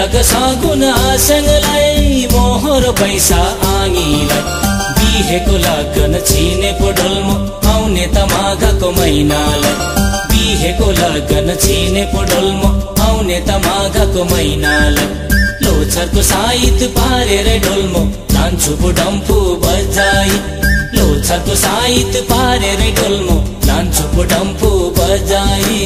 जाग सगुन आसँगलाई मोहर पैसा आङीलाई बिहेको लगन छिने पोडल्मो आउने त माघको महिनालाई बिहेको लगन छिने पोडल्मो आउने त माघको महिनालाई लोछरको साइत पारेर डोल्मो लान्छु डम्फु बजाई लोछरको साइत पारेर डोल्मो लान्छु डम्फु बजाई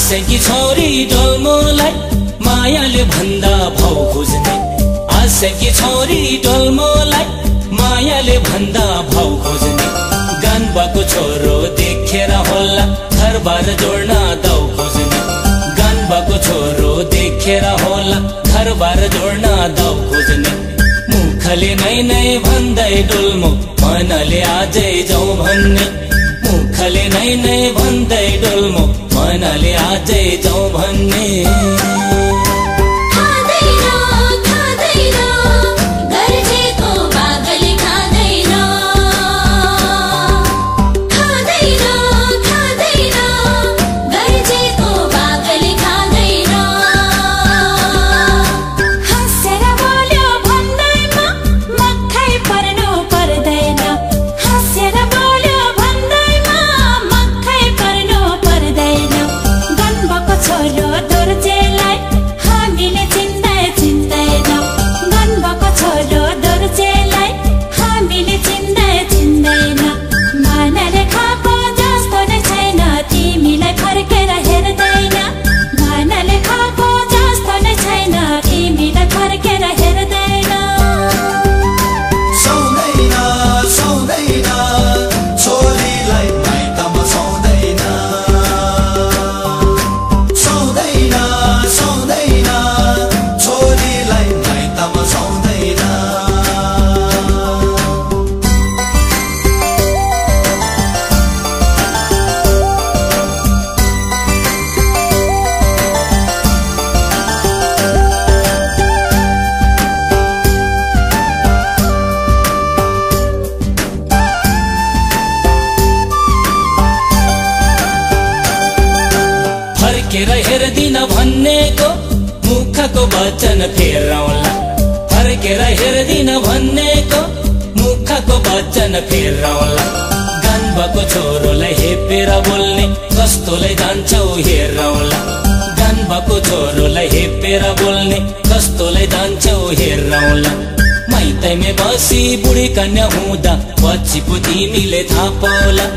आसेकी छोरी डोल्मोलाई मायाले भन्दा भाउ खोज्ने आसेकी छोरी डोल्मोलाई मायाले भन्दा भाउ खोज्ने गानबाको छोरो देखेर होला घरबार जोड्न दाउ खोज्ने गानबाको छोरो देखेर होला घरबार जोड्न दाउ खोज्ने मुखले नै भन्दै डोल्मो मनले आजै जाउँ भन्ने मुखले नै भन्दै डोल्मो मनले आजै जाउँ भन्ने फर्केर हेर्दिन भन्नेको मुखको वचन फेरौला फर्केर हेर्दिन भन्नेको मुखको वचन फेरौला गानबाको छोरोलाई हेपेर बोल्ने कस्तोलाई जान्छौ हेरौला गानबाको छोरोलाई हेपेर बोल्ने कस्तोलाई जान्छौ हेरौला माइतैमे बसी बुढी कन्या हुँदा पछि पो तिमीले थाहा पाउला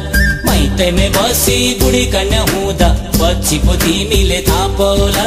माइतैमे बसी बुढी कन्या हुँदा पछि पो तिमीले थाहा पाउला